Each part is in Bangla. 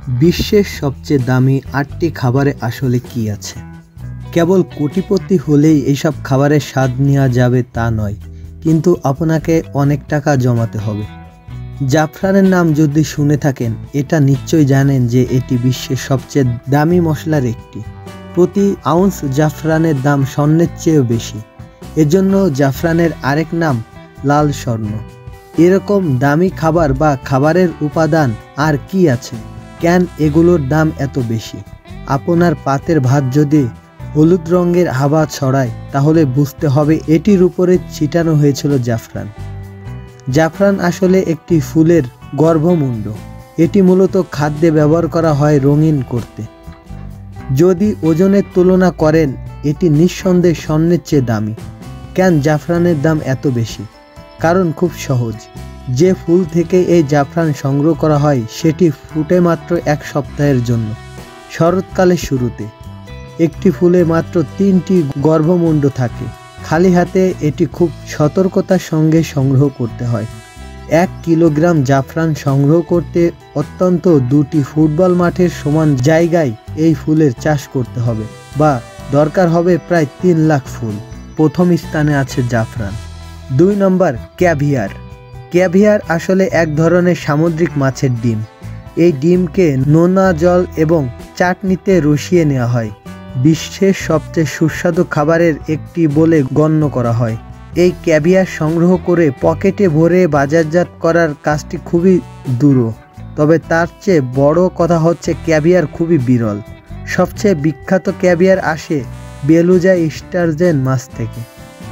বিশ্বের সবচেয়ে দামি ৮টি খাবারে আসলে কি আছে? কেবল কোটিপতি হলেই এইসব খাবারের স্বাদ নেওয়া যাবে তা নয়, কিন্তু আপনাকে অনেক টাকা জমাতে হবে। জাফরানের নাম যদি শুনে থাকেন, এটা নিশ্চয়ই জানেন যে এটি বিশ্বের সবচেয়ে দামি মশলার একটি। প্রতি আউন্স জাফরানের দাম স্বর্ণের চেয়েও বেশি। এজন্য জাফরানের আরেক নাম লাল স্বর্ণ। এরকম দামি খাবার বা খাবারের উপাদান আর কি আছে? কেন এগুলোর দাম এত বেশি? আপনার পাতের ভাত যদি হলুদ রঙের হাওয়া ছড়ায়, তাহলে বুঝতে হবে এটির উপরে ছিটানো হয়েছিল জাফরান। জাফরান আসলে একটি ফুলের গর্ভমুণ্ড। এটি মূলত খাদ্যে ব্যবহার করা হয় রঙিন করতে। যদি ওজনের তুলনা করেন, এটি নিঃসন্দেহে স্বর্ণের চেয়ে দামি। কেন জাফরানের দাম এত বেশি? কারণ খুব সহজ। যে ফুল থেকে এই জাফরান সংগ্রহ করা হয় সেটি ফুটে মাত্র 1 সপ্তাহের জন্য, শরৎকালের শুরুতে। একটি ফুলে মাত্র 3টি গর্ভমুণ্ড থাকে। খালি হাতে এটি খুব সতর্কতার সঙ্গে সংগ্রহ করতে হয়। 1 কিলোগ্রাম জাফরান সংগ্রহ করতে অন্তত 2টি ফুটবল মাঠের সমান জায়গায় এই ফুলের চাষ করতে হবে, বা দরকার হবে প্রায় 3 লাখ ফুল। প্রথম স্থানে আছে জাফরান। 2 নম্বর ক্যাভিয়ার। ক্যাভিয়ার আসলে এক ধরনের সামুদ্রিক মাছের ডিম। এই ডিমকে নোনা জল এবং চাটনিতে রসিয়ে নেওয়া হয়। বিশ্বের সবচেয়ে সুস্বাদু খাবারের একটি বলে গণ্য করা হয়। এই ক্যাভিয়ার সংগ্রহ করে পকেটে ভরে বাজারজাত করার কাজটি খুবই দূরহ। তবে তার চেয়ে বড় কথা হচ্ছে ক্যাভিয়ার খুবই বিরল। সবচেয়ে বিখ্যাত ক্যাভিয়ার আসে বেলুজা স্টারজেন মাছ থেকে।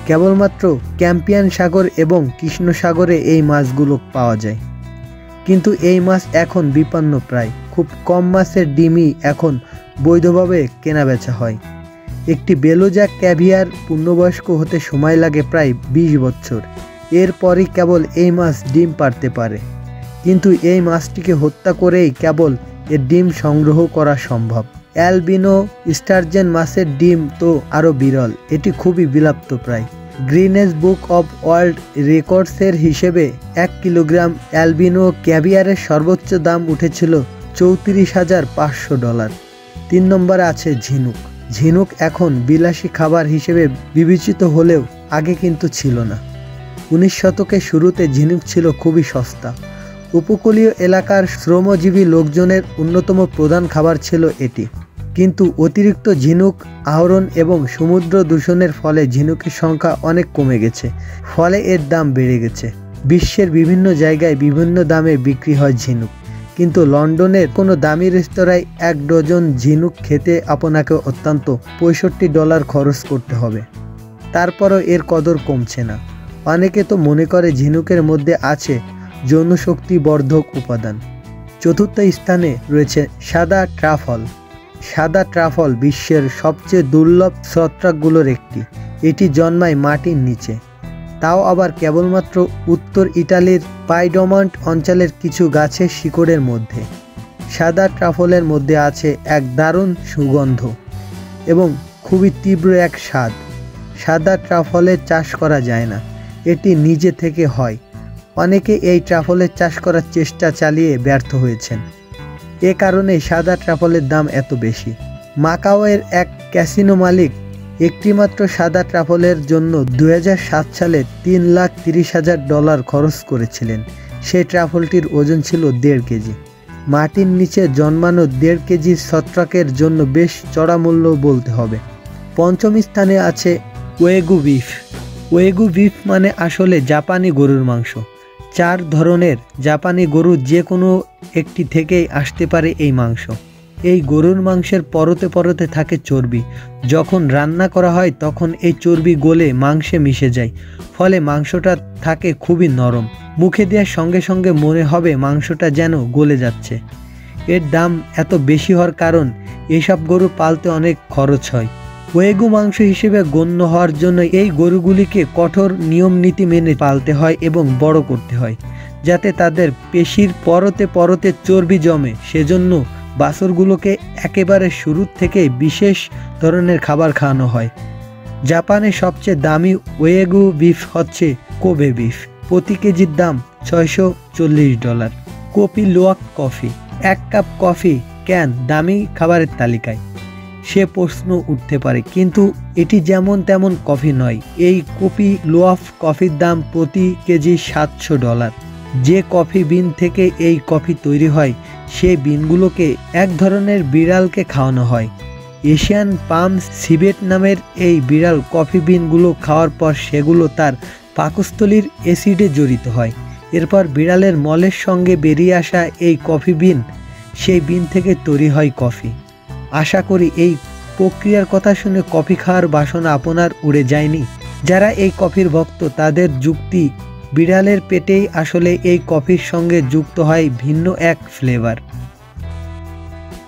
কেবলমাত্র ক্যাম্পিয়ান সাগর এবং কৃষ্ণ সাগরে এই মাছগুলো পাওয়া যায়। কিন্তু এই মাছ এখন বিপন্ন প্রায়। খুব কম মাছের ডিমই এখন বৈধভাবে কেনাবেচা হয়। একটি বেলুজা ক্যাভিয়ার পূর্ণবয়স্ক হতে সময় লাগে প্রায় 20 বছর। এরপরই কেবল এই মাছ ডিম পাড়তে পারে। কিন্তু এই মাছটিকে হত্যা করেই কেবল এর ডিম সংগ্রহ করা সম্ভব। অ্যালবিনো স্টারজেন মাছের ডিম তো আরও বিরল। এটি খুবই বিলুপ্তপ্রায়। গ্রিনেস বুক অব ওয়ার্ল্ড রেকর্ডসের হিসেবে 1 কিলোগ্রাম অ্যালবিনো ক্যাভিয়ারের সর্বোচ্চ দাম উঠেছিল $34,500। 3 নম্বরে আছে ঝিনুক। ঝিনুক এখন বিলাসী খাবার হিসেবে বিবেচিত হলেও আগে কিন্তু ছিল না। 19 শতকের শুরুতে ঝিনুক ছিল খুবই সস্তা। উপকূলীয় এলাকার শ্রমজীবী লোকজনের অন্যতম প্রধান খাবার ছিল এটি। কিন্তু অতিরিক্ত ঝিনুক আহরণ এবং সমুদ্র দূষণের ফলে ঝিনুকের সংখ্যা অনেক কমে গেছে। ফলে এর দাম বেড়ে গেছে। বিশ্বের বিভিন্ন জায়গায় বিভিন্ন দামে বিক্রি হয় ঝিনুক। কিন্তু লন্ডনের কোনো দামি রেস্তোরাঁয় 1 ডজন ঝিনুক খেতে আপনাকে অন্তত $65 খরচ করতে হবে। তারপরও এর কদর কমছে না। অনেকে তো মনে করে ঝিনুকের মধ্যে আছে যৌনশক্তি বর্ধক উপাদান। 4র্থ স্থানে রয়েছে সাদা ট্রাফল। সাদা ট্রাফল বিশ্বের সবচেয়ে দুর্লভ ছত্রাকগুলোর একটি। এটি জন্মায় মাটির নিচে, তাও আবার কেবলমাত্র উত্তর ইটালির পাইডমন্ট অঞ্চলের কিছু গাছের শিকড়ের মধ্যে। সাদা ট্রাফলের মধ্যে আছে এক দারুণ সুগন্ধ এবং খুবই তীব্র এক স্বাদ। সাদা ট্রাফলের চাষ করা যায় না, এটি নিজে থেকে হয়। অনেকে এই ট্রাফলের চাষ করার চেষ্টা চালিয়ে ব্যর্থ হয়েছেন। এ কারণে সাদা ট্রাফলের দাম এত বেশি। মাকাওয়ের এক ক্যাসিনো মালিক একটিমাত্র সাদা ট্রাফলের জন্য 2007 সালে $3,30,000 খরচ করেছিলেন। সেই ট্রাফলটির ওজন ছিল 1.5 কেজি। মাটির নিচে জন্মানো 1.5 কেজি ছত্রাকের জন্য বেশ চড়া মূল্য বলতে হবে। 5ম স্থানে আছে ওয়েগু বিফ। ওয়েগু বিফ মানে আসলে জাপানি গরুর মাংস। 4 ধরনের জাপানি গরুর যে কোনো একটি থেকেই আসতে পারে এই মাংস। এই গরুর মাংসের পরতে পরতে থাকে চর্বি। যখন রান্না করা হয় তখন এই চর্বি গলে মাংসে মিশে যায়, ফলে মাংসটা থাকে খুবই নরম। মুখে দেওয়ার সঙ্গে সঙ্গে মনে হবে মাংসটা যেন গলে যাচ্ছে। এর দাম এত বেশি হওয়ার কারণ এসব গরু পালতে অনেক খরচ হয়। ওয়েগু মাংস হিসেবে গণ্য হওয়ার জন্য এই গরুগুলিকে কঠোর নিয়ম নীতি মেনে পালতে হয় এবং বড় করতে হয়, যাতে তাদের পেশির পরতে পরতে চর্বি জমে। সেজন্য বাছুরগুলোকে একেবারে শুরু থেকে বিশেষ ধরনের খাবার খাওয়ানো হয়। জাপানের সবচেয়ে দামি ওয়েগু বিফ হচ্ছে কোবে বিফ। প্রতি কেজির দাম $640। Kopi luwak coffee. এক কাপ কফি কেন দামি খাবারের তালিকায়? সে প্রশ্ন উঠতে পারে, কিন্তু এটি যেমন তেমন কফি নয়। এই কপি লোয়াফ কফির দাম প্রতি কেজি $700। যে কফি বিন থেকে এই কফি তৈরি হয় সেই বিনগুলোকে এক ধরনের বিড়ালকে খাওয়ানো হয়। এশিয়ান পাম সিভেট নামের এই বিড়াল কফি বিনগুলো খাওয়ার পর সেগুলো তার পাকস্থলীর অ্যাসিডে জড়িত হয়। এরপর বিড়ালের মলের সঙ্গে বেরিয়ে আসা এই কফি বিন, সেই বিন থেকে তৈরি হয় কফি। আশা করি এই প্রক্রিয়ার কথা শুনে কফি খাওয়ার বাসনা আপনার উড়ে যায়নি। যারা এই কফির ভক্ত তাদের যুক্তি, বিড়ালের পেটেই আসলে এই কফির সঙ্গে যুক্ত হয় ভিন্ন এক ফ্লেভার।